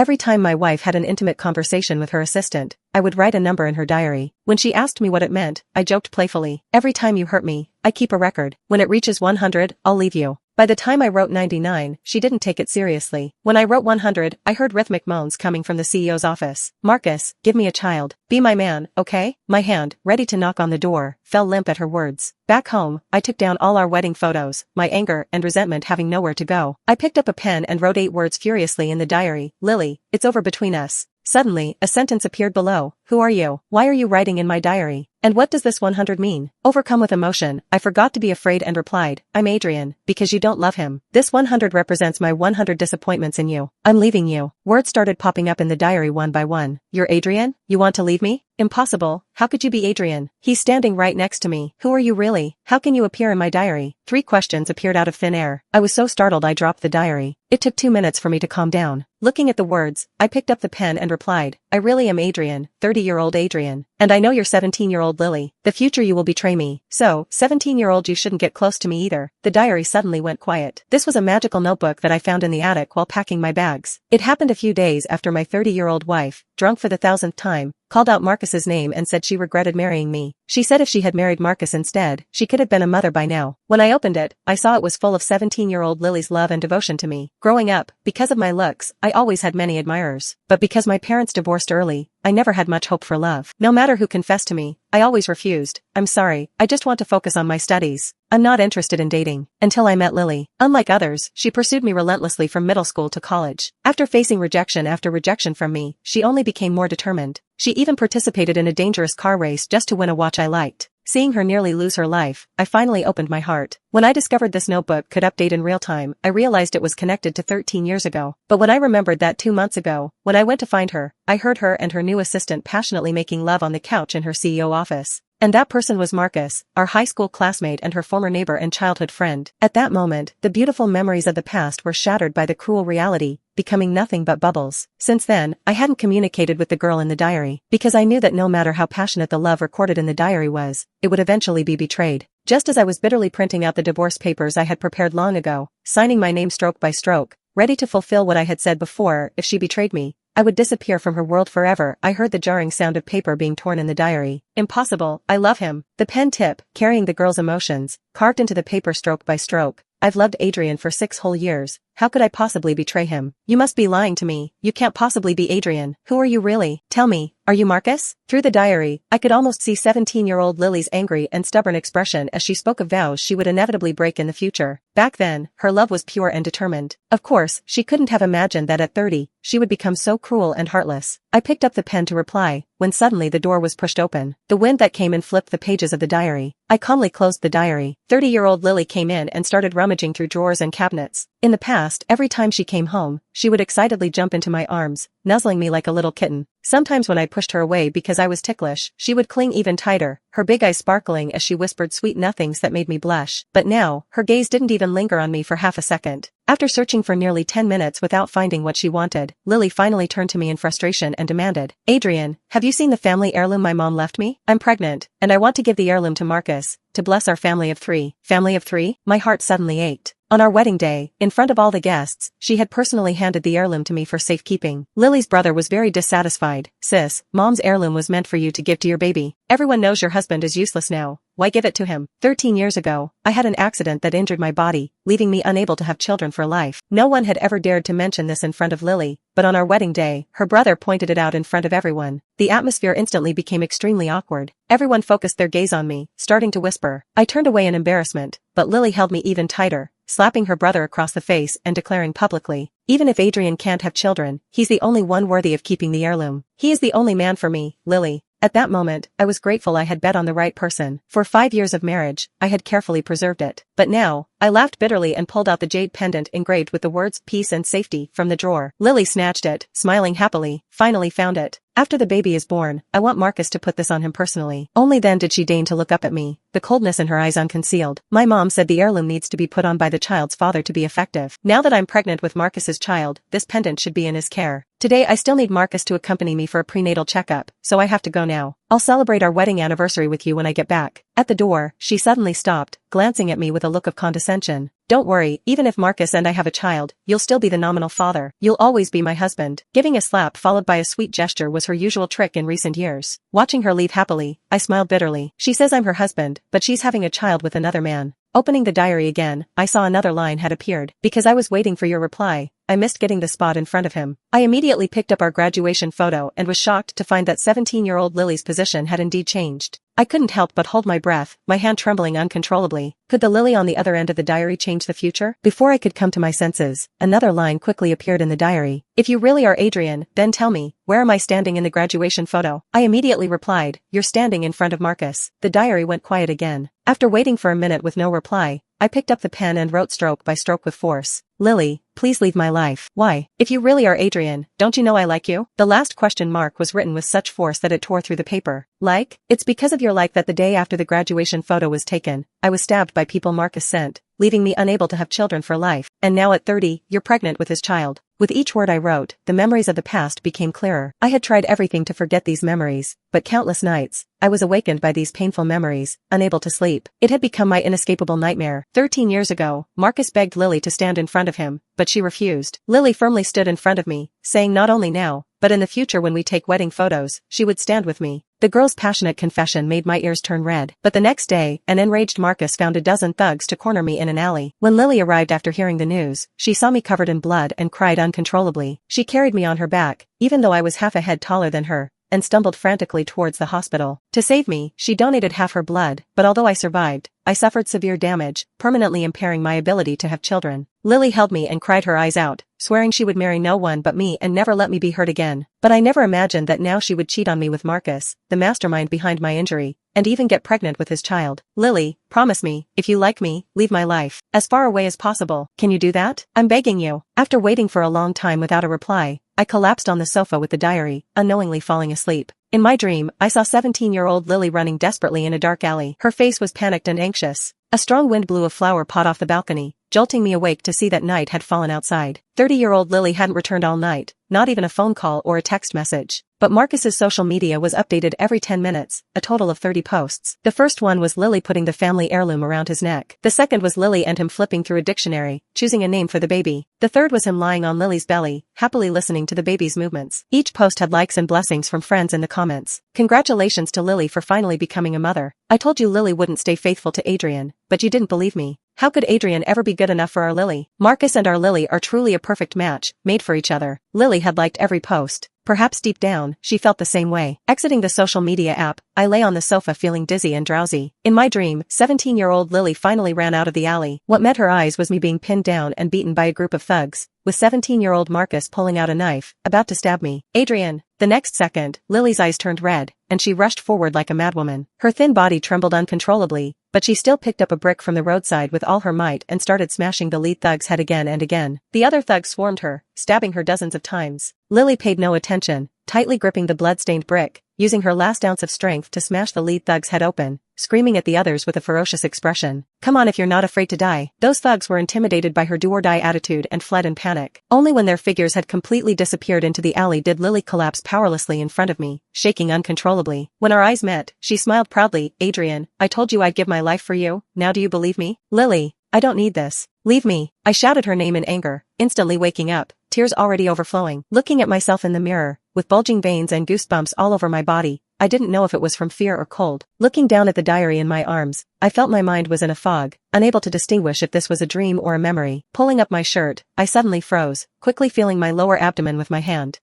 Every time my wife had an intimate conversation with her assistant, I would write a number in her diary. When she asked me what it meant, I joked playfully. Every time you hurt me, I keep a record. When it reaches 100, I'll leave you. By the time I wrote 99, she didn't take it seriously. When I wrote 100, I heard rhythmic moans coming from the CEO's office. Marcus, give me a child. Be my man, okay? My hand, ready to knock on the door, fell limp at her words. Back home, I took down all our wedding photos, my anger and resentment having nowhere to go. I picked up a pen and wrote 8 words furiously in the diary. Lily, it's over between us. Suddenly, a sentence appeared below. Who are you? Why are you writing in my diary? And what does this 100 mean? Overcome with emotion, I forgot to be afraid and replied, I'm Adrian, because you don't love him. This 100 represents my 100 disappointments in you. I'm leaving you. Words started popping up in the diary one by one. You're Adrian? You want to leave me? Impossible. How could you be Adrian? He's standing right next to me. Who are you really? How can you appear in my diary? 3 questions appeared out of thin air. I was so startled I dropped the diary. It took 2 minutes for me to calm down. Looking at the words, I picked up the pen and replied, I really am Adrian, 30-year-old Adrian. And I know you're 17-year-old Lily. The future you will betray me. So, 17-year-old you shouldn't get close to me either. The diary suddenly went quiet. This was a magical notebook that I found in the attic while packing my bags. It happened a few days after my 30-year-old wife, drunk for the 1000th time, called out Marcus's name and said she regretted marrying me. She said if she had married Marcus instead, she could have been a mother by now. When I opened it, I saw it was full of 17-year-old Lily's love and devotion to me. Growing up, because of my looks, I always had many admirers. But because my parents divorced early, I never had much hope for love. No matter who confessed to me, I always refused. I'm sorry, I just want to focus on my studies. I'm not interested in dating. Until I met Lily. Unlike others, she pursued me relentlessly from middle school to college. After facing rejection after rejection from me, she only became more determined. She even participated in a dangerous car race just to win a watch I liked. Seeing her nearly lose her life, I finally opened my heart. When I discovered this notebook could update in real time, I realized it was connected to 13 years ago. But when I remembered that 2 months ago, when I went to find her, I heard her and her new assistant passionately making love on the couch in her CEO office. And that person was Marcus, our high school classmate and her former neighbor and childhood friend. At that moment, the beautiful memories of the past were shattered by the cruel reality, becoming nothing but bubbles. Since then, I hadn't communicated with the girl in the diary, because I knew that no matter how passionate the love recorded in the diary was, it would eventually be betrayed. Just as I was bitterly printing out the divorce papers I had prepared long ago, signing my name stroke by stroke, ready to fulfill what I had said before, if she betrayed me, I would disappear from her world forever, I heard the jarring sound of paper being torn in the diary. Impossible, I love him. The pen tip, carrying the girl's emotions, carved into the paper stroke by stroke. I've loved Adrian for 6 whole years. How could I possibly betray him? You must be lying to me. You can't possibly be Adrian. Who are you really? Tell me, are you Marcus? Through the diary, I could almost see 17-year-old Lily's angry and stubborn expression as she spoke of vows she would inevitably break in the future. Back then, her love was pure and determined. Of course, she couldn't have imagined that at 30, she would become so cruel and heartless. I picked up the pen to reply, when suddenly the door was pushed open. The wind that came in flipped the pages of the diary. I calmly closed the diary. 30-year-old Lily came in and started rummaging through drawers and cabinets. In the past, every time she came home, she would excitedly jump into my arms, nuzzling me like a little kitten. Sometimes when I pushed her away because I was ticklish, she would cling even tighter, her big eyes sparkling as she whispered sweet nothings that made me blush. But now, her gaze didn't even linger on me for half a second. After searching for nearly 10 minutes without finding what she wanted, Lily finally turned to me in frustration and demanded, Adrian, have you seen the family heirloom my mom left me? I'm pregnant, and I want to give the heirloom to Marcus, to bless our family of 3. Family of 3? My heart suddenly ached. On our wedding day, in front of all the guests, she had personally handed the heirloom to me for safekeeping. Lily's brother was very dissatisfied. Sis, mom's heirloom was meant for you to give to your baby. Everyone knows your husband is useless now. Why give it to him? 13 years ago, I had an accident that injured my body, leaving me unable to have children for life. No one had ever dared to mention this in front of Lily, but on our wedding day, her brother pointed it out in front of everyone. The atmosphere instantly became extremely awkward. Everyone focused their gaze on me, starting to whisper. I turned away in embarrassment, but Lily held me even tighter, slapping her brother across the face and declaring publicly, even if Adrian can't have children, he's the only one worthy of keeping the heirloom. He is the only man for me, Lily. At that moment, I was grateful I had bet on the right person. For 5 years of marriage, I had carefully preserved it. But now, I laughed bitterly and pulled out the jade pendant engraved with the words peace and safety from the drawer. Lily snatched it, smiling happily, finally found it. After the baby is born, I want Marcus to put this on him personally. Only then did she deign to look up at me, the coldness in her eyes unconcealed. My mom said the heirloom needs to be put on by the child's father to be effective. Now that I'm pregnant with Marcus's child, this pendant should be in his care. Today I still need Marcus to accompany me for a prenatal checkup, so I have to go now. I'll celebrate our wedding anniversary with you when I get back. At the door, she suddenly stopped, glancing at me with a look of condescension. Don't worry, even if Marcus and I have a child, you'll still be the nominal father. You'll always be my husband. Giving a slap followed by a sweet gesture was her usual trick in recent years. Watching her leave happily, I smiled bitterly. She says I'm her husband, but she's having a child with another man. Opening the diary again, I saw another line had appeared. Because I was waiting for your reply, I missed getting the spot in front of him. I immediately picked up our graduation photo and was shocked to find that 17-year-old Lily's position had indeed changed. I couldn't help but hold my breath, my hand trembling uncontrollably. Could the Lily on the other end of the diary change the future? Before I could come to my senses, another line quickly appeared in the diary. If you really are Adrian, then tell me, where am I standing in the graduation photo? I immediately replied, you're standing in front of Marcus. The diary went quiet again. After waiting for a minute with no reply, I picked up the pen and wrote stroke by stroke with force. Lily, please leave my life. Why? If you really are Adrian, don't you know I like you? The last question mark was written with such force that it tore through the paper. Like? It's because of your like that the day after the graduation photo was taken, I was stabbed by people Marcus sent, leaving me unable to have children for life. And now at 30, you're pregnant with his child. With each word I wrote, the memories of the past became clearer. I had tried everything to forget these memories, but countless nights, I was awakened by these painful memories, unable to sleep. It had become my inescapable nightmare. 13 years ago, Marcus begged Lily to stand in front of him, but she refused. Lily firmly stood in front of me, saying not only now, but in the future when we take wedding photos, she would stand with me. The girl's passionate confession made my ears turn red. But the next day, an enraged Marcus found a dozen thugs to corner me in an alley. When Lily arrived after hearing the news, she saw me covered in blood and cried uncontrollably. She carried me on her back, even though I was half a head taller than her, and stumbled frantically towards the hospital. To save me, she donated half her blood, but although I survived, I suffered severe damage, permanently impairing my ability to have children. Lily held me and cried her eyes out, swearing she would marry no one but me and never let me be hurt again. But I never imagined that now she would cheat on me with Marcus, the mastermind behind my injury, and even get pregnant with his child. Lily, promise me, if you like me, leave my life as far away as possible. Can you do that? I'm begging you. After waiting for a long time without a reply, I collapsed on the sofa with the diary, unknowingly falling asleep. In my dream, I saw 17-year-old Lily running desperately in a dark alley. Her face was panicked and anxious. A strong wind blew a flower pot off the balcony, jolting me awake to see that night had fallen outside. 30-year-old Lily hadn't returned all night, not even a phone call or a text message. But Marcus's social media was updated every 10 minutes, a total of 30 posts. The first one was Lily putting the family heirloom around his neck. The second was Lily and him flipping through a dictionary, choosing a name for the baby. The third was him lying on Lily's belly, happily listening to the baby's movements. Each post had likes and blessings from friends in the comments. Congratulations to Lily for finally becoming a mother. I told you Lily wouldn't stay faithful to Adrian, but you didn't believe me. How could Adrian ever be good enough for our Lily? Marcus and our Lily are truly a perfect match, made for each other. Lily had liked every post. Perhaps deep down, she felt the same way. Exiting the social media app, I lay on the sofa feeling dizzy and drowsy. In my dream, 17-year-old Lily finally ran out of the alley. What met her eyes was me being pinned down and beaten by a group of thugs, with 17-year-old Marcus pulling out a knife, about to stab me. Adrian. The next second, Lily's eyes turned red, and she rushed forward like a madwoman. Her thin body trembled uncontrollably, but she still picked up a brick from the roadside with all her might and started smashing the lead thug's head again and again. The other thugs swarmed her, stabbing her dozens of times. Lily paid no attention, tightly gripping the blood-stained brick, using her last ounce of strength to smash the lead thug's head open, screaming at the others with a ferocious expression. Come on if you're not afraid to die. Those thugs were intimidated by her do-or-die attitude and fled in panic. Only when their figures had completely disappeared into the alley did Lily collapse powerlessly in front of me, shaking uncontrollably. When our eyes met, she smiled proudly. Adrian, I told you I'd give my life for you, now do you believe me? Lily, I don't need this. Leave me. I shouted her name in anger, instantly waking up, tears already overflowing. Looking at myself in the mirror, with bulging veins and goosebumps all over my body, I didn't know if it was from fear or cold. Looking down at the diary in my arms, I felt my mind was in a fog, unable to distinguish if this was a dream or a memory. Pulling up my shirt, I suddenly froze, quickly feeling my lower abdomen with my hand.